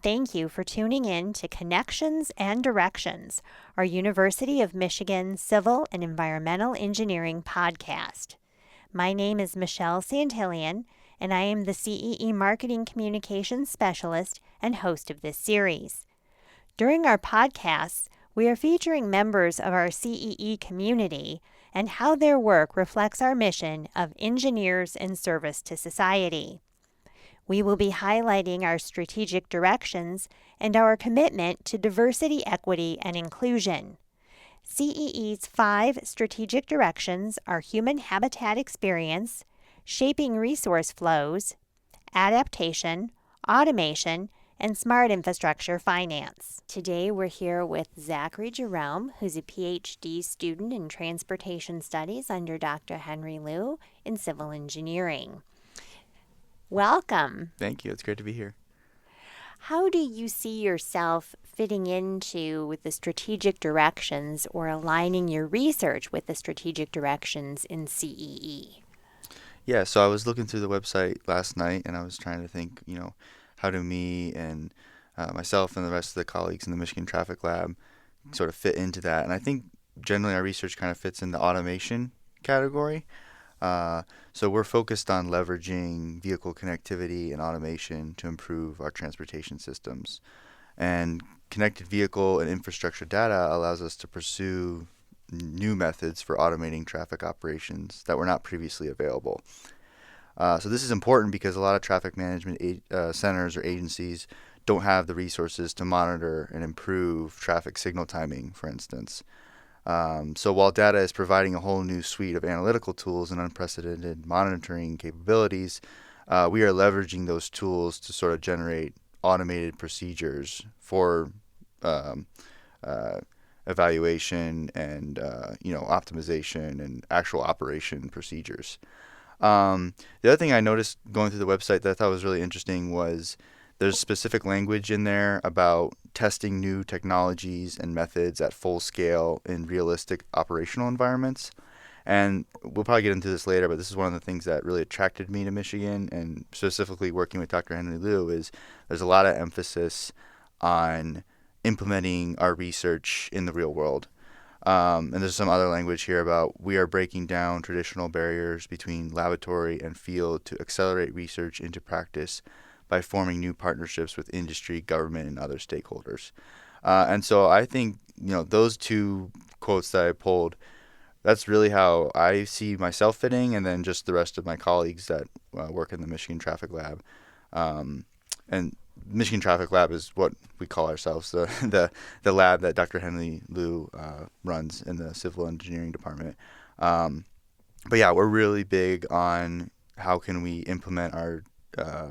thank you for tuning in to Connections and Directions, our University of Michigan Civil and Environmental Engineering podcast. My name is Michelle Santillian, and I am the CEE Marketing Communications Specialist and host of this series. During our podcasts, we are featuring members of our CEE community and how their work reflects our mission of engineers in service to society. We will be highlighting our strategic directions and our commitment to diversity, equity, and inclusion. CEE's 5 strategic directions are human habitat experience, shaping resource flows, adaptation, automation, and smart infrastructure finance. Today we're here with Zachary Jerome, who's a PhD student in transportation studies under Dr. Henry Liu in civil engineering. Welcome. Thank you. It's great to be here. How do you see yourself fitting into the strategic directions or aligning your research with the strategic directions in CEE? Yeah, so I was looking through the website last night and I was trying to think, how do me and myself and the rest of the colleagues in the Michigan Traffic Lab sort of fit into that. And I think generally our research kind of fits in the automation category. So we're focused on leveraging vehicle connectivity and automation to improve our transportation systems. And connected vehicle and infrastructure data allows us to pursue new methods for automating traffic operations that were not previously available. So this is important because a lot of traffic management centers or agencies don't have the resources to monitor and improve traffic signal timing, for instance. So while data is providing a whole new suite of analytical tools and unprecedented monitoring capabilities, we are leveraging those tools to sort of generate automated procedures for evaluation and optimization and actual operation procedures. The other thing I noticed going through the website that I thought was really interesting was there's specific language in there about testing new technologies and methods at full scale in realistic operational environments. And we'll probably get into this later, but this is one of the things that really attracted me to Michigan, and specifically working with Dr. Henry Liu, is there's a lot of emphasis on implementing our research in the real world. And there's some other language here about we are breaking down traditional barriers between laboratory and field to accelerate research into practice by forming new partnerships with industry, government, and other stakeholders. And so I think, those two quotes that I pulled, that's really how I see myself fitting, and then just the rest of my colleagues that work in the Michigan Traffic Lab. And Michigan Traffic Lab is what we call ourselves, the lab that Dr. Henry Liu runs in the civil engineering department. But yeah, we're really big on how can we implement our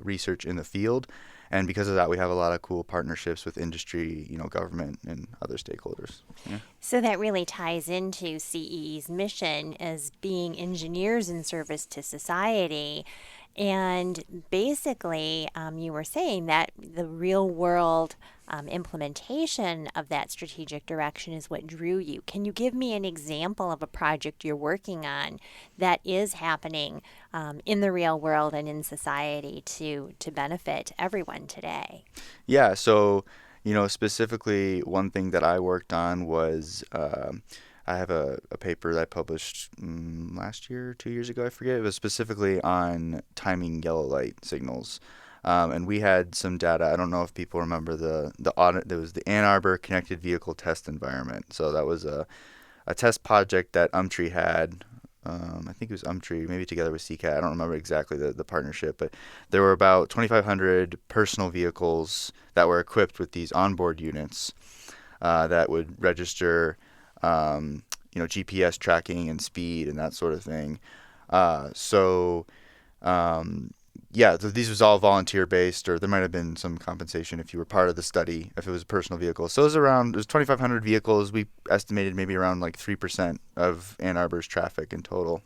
research in the field, and because of that we have a lot of cool partnerships with industry, government, and other stakeholders. Yeah. So that really ties into CEE's mission as being engineers in service to society. And basically, you were saying that the real world implementation of that strategic direction is what drew you. Can you give me an example of a project you're working on that is happening in the real world and in society to benefit everyone today? Yeah, so, specifically one thing that I worked on was I have a paper that I published last year, 2 years ago, I forget. It was specifically on timing yellow light signals. And we had some data. I don't know if people remember the audit. There was the Ann Arbor Connected Vehicle Test Environment. So that was a test project that UMTRI had. I think it was UMTRI, maybe together with CCAT. I don't remember exactly the partnership. But there were about 2,500 personal vehicles that were equipped with these onboard units that would register GPS tracking and speed and that sort of thing. These was all volunteer based, or there might have been some compensation if you were part of the study, if it was a personal vehicle. So it was 2,500 vehicles. We estimated maybe around like 3% of Ann Arbor's traffic in total.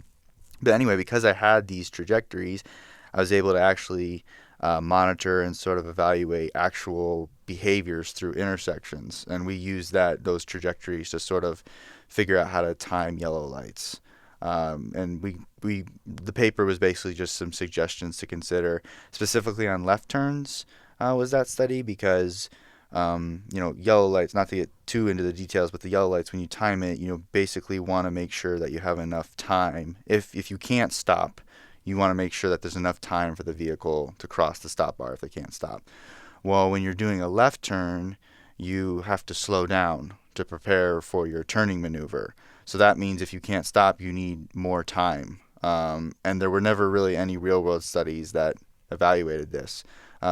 But anyway, because I had these trajectories, I was able to actually monitor and sort of evaluate actual behaviors through intersections. And we used those trajectories to sort of figure out how to time yellow lights. And the paper was basically just some suggestions to consider, specifically on left turns, was that study because yellow lights, not to get too into the details, but the yellow lights, when you time it, basically want to make sure that you have enough time. If you can't stop, you want to make sure that there's enough time for the vehicle to cross the stop bar if they can't stop. Well, when you're doing a left turn, you have to slow down to prepare for your turning maneuver. So that means if you can't stop, you need more time. And there were never really any real-world studies that evaluated this.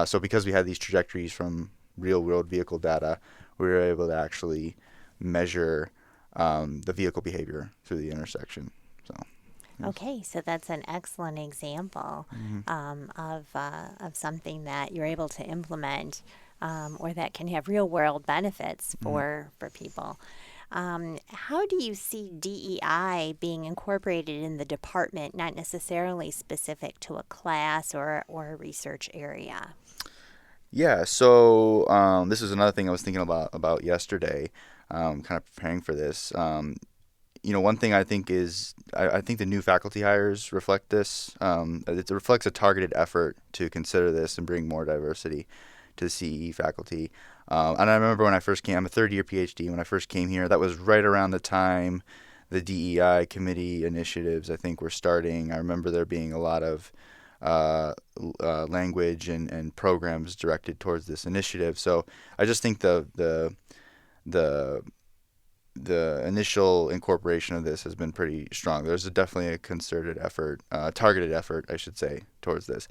So because we had these trajectories from real-world vehicle data, we were able to actually measure the vehicle behavior through the intersection. So. Okay, so that's an excellent example of something that you're able to implement or that can have real world benefits for people. How do you see DEI being incorporated in the department, not necessarily specific to a class or a research area? Yeah, so this is another thing I was thinking about yesterday, kind of preparing for this. One thing I think is I think the new faculty hires reflect this. It reflects a targeted effort to consider this and bring more diversity to the CEE faculty. And I remember when I first came, I'm a third-year PhD. When I first came here, that was right around the time the DEI committee initiatives, I think, were starting. I remember there being a lot of language and programs directed towards this initiative. So I just think the initial incorporation of this has been pretty strong. There's definitely a concerted effort, targeted effort, I should say, towards this.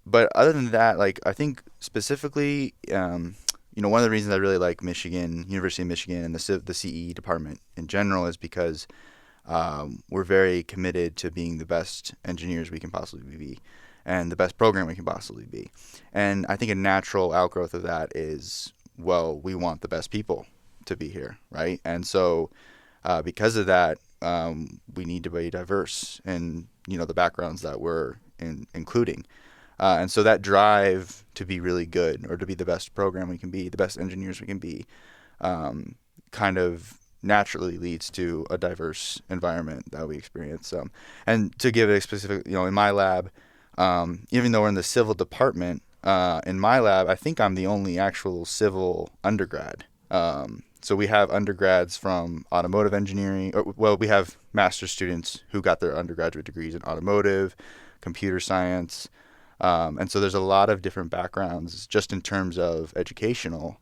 But other than that, I think specifically, one of the reasons I really like Michigan, University of Michigan, and the CEE department in general is because we're very committed to being the best engineers we can possibly be and the best program we can possibly be. And I think a natural outgrowth of that is, well, we want the best people to be here, right? And so because of that, we need to be diverse in, the backgrounds that we're including. And so that drive to be really good or to be the best program we can be, the best engineers we can be, kind of naturally leads to a diverse environment that we experience. And to give it a specific, in my lab, even though we're in the civil department, in my lab, I think I'm the only actual civil undergrad. So we have undergrads from automotive engineering. We have master's students who got their undergraduate degrees in automotive, computer science. And so there's a lot of different backgrounds just in terms of educational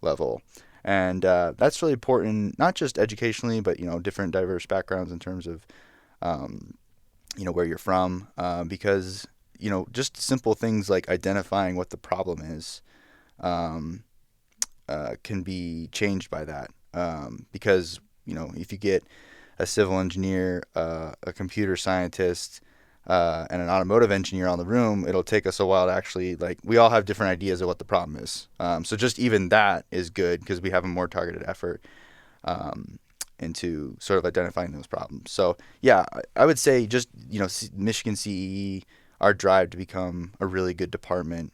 level. And that's really important, not just educationally, but, different diverse backgrounds in terms of, where you're from. Because, just simple things like identifying what the problem is can be changed by that. Because, if you get a civil engineer, a computer scientist, and an automotive engineer on the room, it'll take us a while to actually, we all have different ideas of what the problem is. So just even that is good because we have a more targeted effort into sort of identifying those problems. So, yeah, I would say just, Michigan CEE, our drive to become a really good department,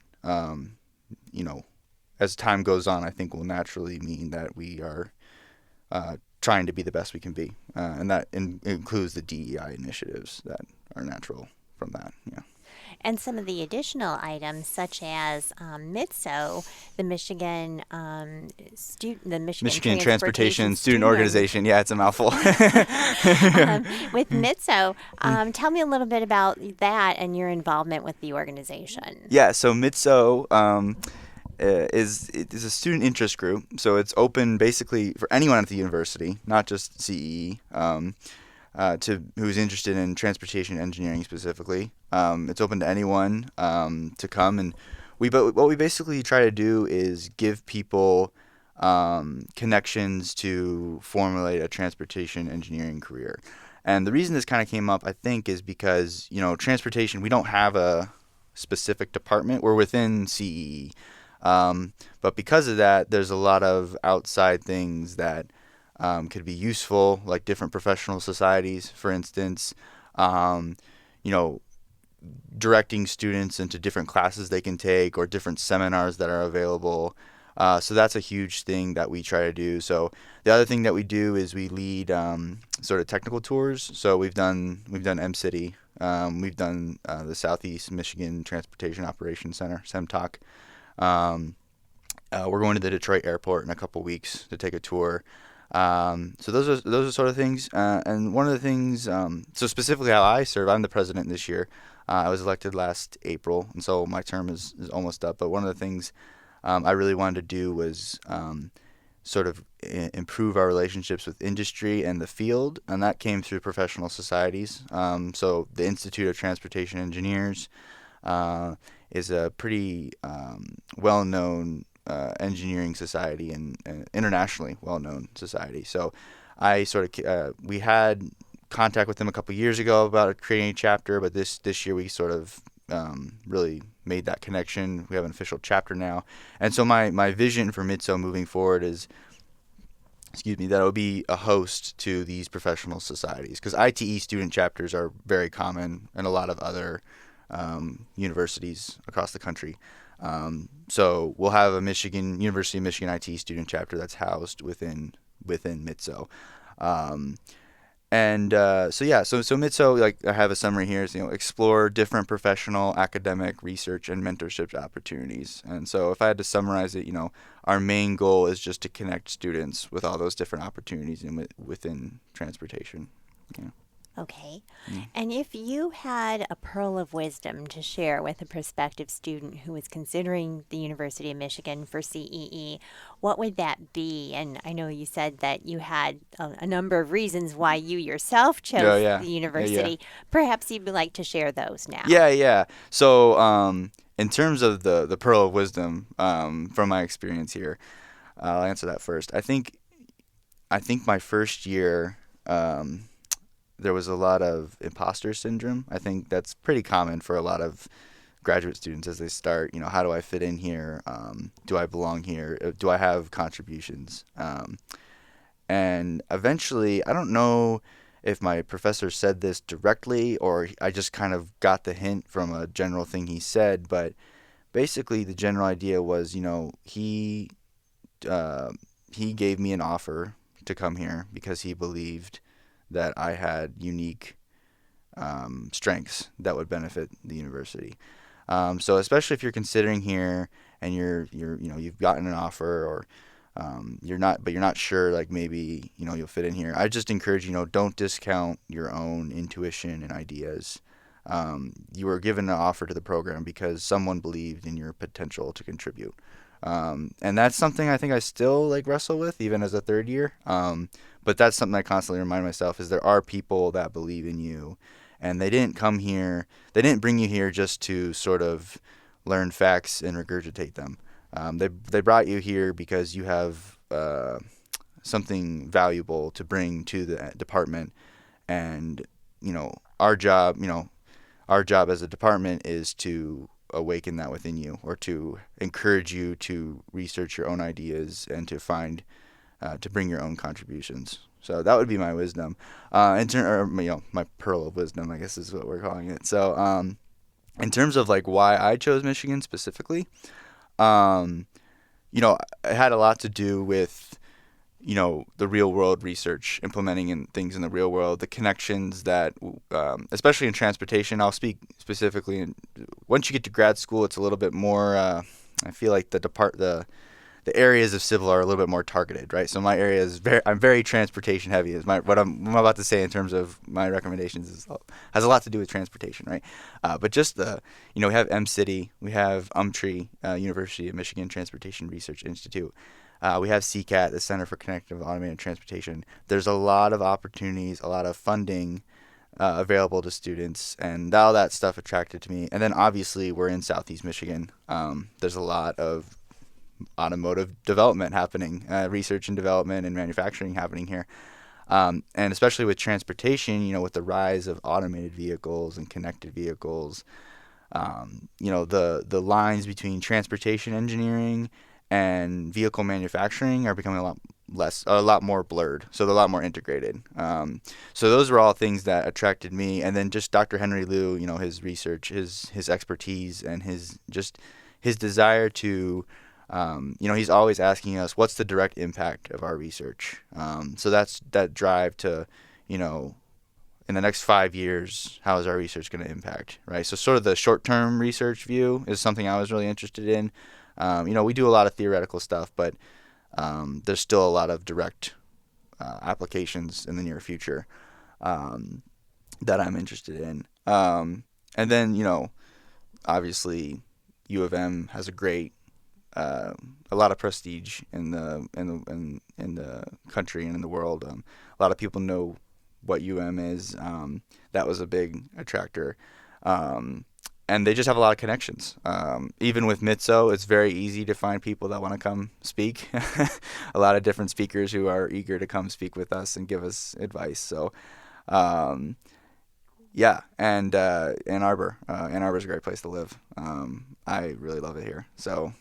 as time goes on, I think will naturally mean that we are trying to be the best we can be. And that includes the DEI initiatives that are natural from that. Yeah. And some of the additional items, such as MITSO, the Michigan Michigan Transportation Student Organization. Yeah, it's a mouthful. With MITSO, tell me a little bit about that and your involvement with the organization. Yeah, so MITSO is a student interest group. So it's open basically for anyone at the university, not just CEE. Who's interested in transportation engineering specifically. It's open to anyone to come, and what we basically try to do is give people connections to formulate a transportation engineering career. And the reason this kind of came up, I think, is because transportation, we don't have a specific department. We're within CEE, but because of that, there's a lot of outside things that could be useful, like different professional societies, for instance, directing students into different classes they can take or different seminars that are available. So that's a huge thing that we try to do. So the other thing that we do is we lead sort of technical tours. So we've done MCity We've done the Southeast Michigan Transportation Operations Center, SEMTOC. We're going to the Detroit airport in a couple weeks to take a tour. So those are sort of things. And one of the things, so specifically how I serve, I'm the president this year. I was elected last April, and so my term is almost up. But one of the things I really wanted to do was sort of improve our relationships with industry and the field, and that came through professional societies. So the Institute of Transportation Engineers is a pretty well-known engineering society and internationally well-known society. So I sort of we had contact with them a couple years ago about creating a chapter, but this year we sort of really made that connection. We have an official chapter now, and so my vision for MITSO moving forward is, that it would be a host to these professional societies, because ITE student chapters are very common in a lot of other universities across the country. So we'll have a University of Michigan ITE student chapter that's housed within MITSO. So MITSO, like I have a summary here, is, explore different professional, academic, research, and mentorship opportunities. And so if I had to summarize it, our main goal is just to connect students with all those different opportunities within transportation. Yeah. Okay. And if you had a pearl of wisdom to share with a prospective student who is considering the University of Michigan for CEE, what would that be? And I know you said that you had a number of reasons why you yourself chose the university. Perhaps you'd like to share those now. Yeah. So in terms of the pearl of wisdom from my experience here, I'll answer that first. I think my first year, there was a lot of imposter syndrome. I think that's pretty common for a lot of graduate students as they start. How do I fit in here? Do I belong here? Do I have contributions? And eventually, I don't know if my professor said this directly or I just kind of got the hint from a general thing he said, but basically the general idea was, he gave me an offer to come here because he believed that I had unique strengths that would benefit the university. So especially if you're considering here and you've gotten an offer or you're not sure, like maybe you'll fit in here. I just encourage don't discount your own intuition and ideas. You were given an offer to the program because someone believed in your potential to contribute. And that's something I think I still wrestle with even as a third year. But that's something I constantly remind myself is there are people that believe in you, and they didn't bring you here just to sort of learn facts and regurgitate them. They brought you here because you have something valuable to bring to the department, and our job as a department is to awaken that within you, or to encourage you to research your own ideas and to find to bring your own contributions. So that would be my wisdom, my pearl of wisdom, I guess is what we're calling it. So in terms of why I chose Michigan specifically, it had a lot to do with the real world research, implementing things in the real world, the connections that, especially in transportation. I'll speak specifically. Once you get to grad school, it's a little bit more. I feel like the areas of civil are a little bit more targeted, right? So my area is I'm very transportation heavy. What I'm about to say in terms of my recommendations has a lot to do with transportation, right? But just we have MCity, we have UMTRI, University of Michigan Transportation Research Institute. We have CCAT, the Center for Connective Automated Transportation. There's a lot of opportunities, a lot of funding available to students, and all that stuff attracted to me. And then obviously we're in Southeast Michigan. There's a lot of automotive development happening, research and development and manufacturing happening here. And especially with transportation, with the rise of automated vehicles and connected vehicles, the lines between transportation engineering and vehicle manufacturing are becoming a lot more blurred. So they're a lot more integrated. So those were all things that attracted me. And then just Dr. Henry Liu, his research, his expertise, and his desire to, he's always asking us, what's the direct impact of our research? So that's that drive to, in the next 5 years, how is our research going to impact, right? So sort of the short-term research view is something I was really interested in. We do a lot of theoretical stuff, but there's still a lot of direct applications in the near future that I'm interested in. And then, obviously, U of M has a lot of prestige in the country and in the world. A lot of people know what UM is. That was a big attractor. And they just have a lot of connections. Even with MITSO, it's very easy to find people that want to come speak. A lot of different speakers who are eager to come speak with us and give us advice. So, yeah, and Ann Arbor. Ann Arbor is a great place to live. I really love it here. So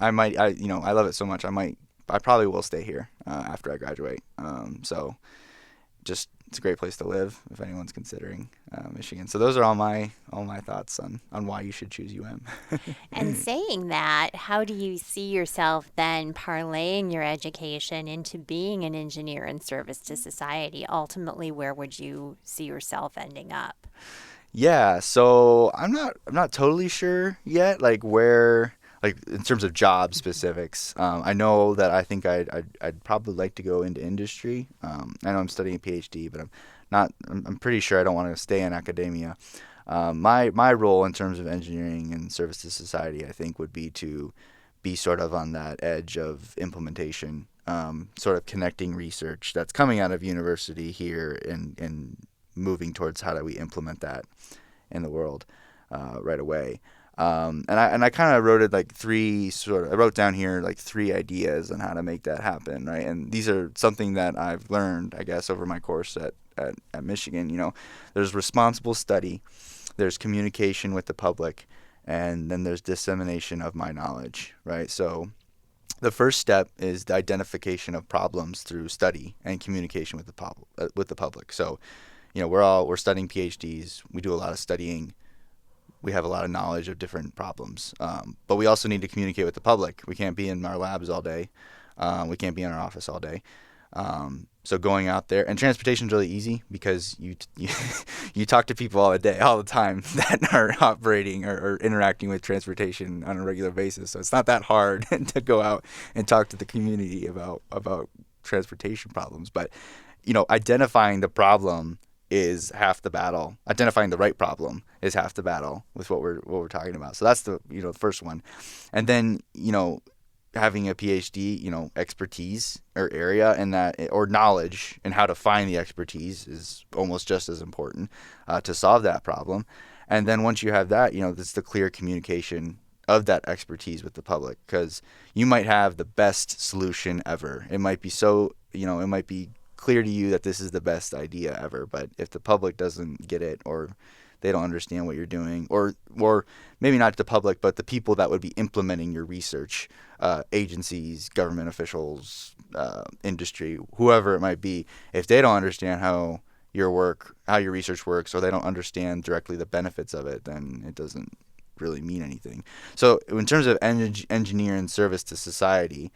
I love it so much. I probably will stay here after I graduate. So just it's a great place to live if anyone's considering Michigan. So those are all my thoughts on why you should choose UM. And saying that, how do you see yourself then parlaying your education into being an engineer in service to society? Ultimately, where would you see yourself ending up? Yeah, so I'm not totally sure yet, like where, like in terms of job specifics. I know that I think I'd probably like to go into industry. I know I'm studying a PhD, but I'm pretty sure I don't want to stay in academia. My role in terms of engineering and service to society, I think, would be to be sort of on that edge of implementation, sort of connecting research that's coming out of university here and moving towards how do we implement that in the world right away. And I kind of wrote it like I wrote down here like 3 ideas on how to make that happen, right? And these are something that I've learned, I guess, over my course at Michigan. There's responsible study, there's communication with the public, and then there's dissemination of my knowledge, right? So the first step is the identification of problems through study and communication with the public. So, we're studying PhDs. We do a lot of studying. We have a lot of knowledge of different problems, but we also need to communicate with the public. We can't be in our labs all day. We can't be in our office all day. So going out there, and transportation is really easy because you talk to people all the time that are operating or interacting with transportation on a regular basis. So it's not that hard to go out and talk to the community about transportation problems. But identifying the problem is half the battle. Identifying the right problem is half the battle with what we're talking about. So that's the first one. And then having a PhD, expertise or area in that, or knowledge and how to find the expertise is almost just as important to solve that problem. And then once you have that, it's the clear communication of that expertise with the public, because you might have the best solution ever. It might be it might be clear to you that this is the best idea ever, but if the public doesn't get it, or they don't understand what you're doing, or maybe not the public, but the people that would be implementing your research, agencies, government officials, industry, whoever it might be, if they don't understand how your research works, or they don't understand directly the benefits of it, then it doesn't really mean anything. So in terms of engineering service to society,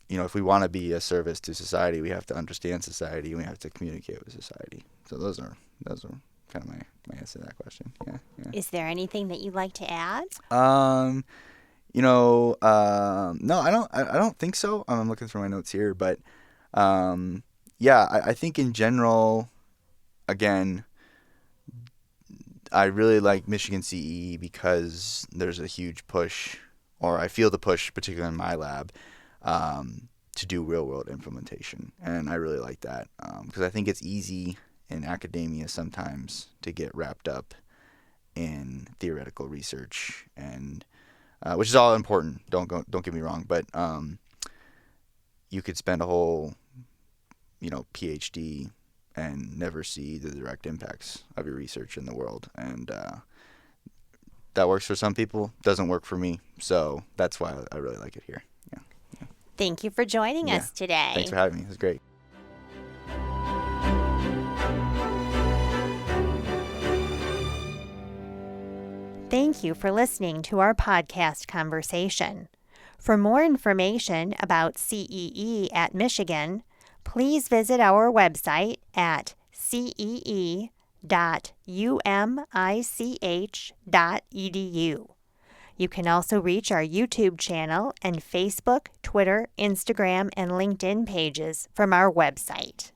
if we want to be a service to society, we have to understand society and we have to communicate with society. So those are kind of my answer to that question. Yeah. Is there anything that you'd like to add? No, I don't think so. I'm looking through my notes here, but I think in general, again, I really like Michigan CEE because there's a huge push, or I feel the push, particularly in my lab, to do real-world implementation. And I really like that because I think it's easy in academia sometimes to get wrapped up in theoretical research, and which is all important. Don't get me wrong, but you could spend a whole PhD and never see the direct impacts of your research in the world. And that works for some people, doesn't work for me. So that's why I really like it here. Yeah. Thank you for joining us today. Thanks for having me. It was great. Thank you for listening to our podcast conversation. For more information about CEE at Michigan, please visit our website at cee.umich.edu. You can also reach our YouTube channel and Facebook, Twitter, Instagram, and LinkedIn pages from our website.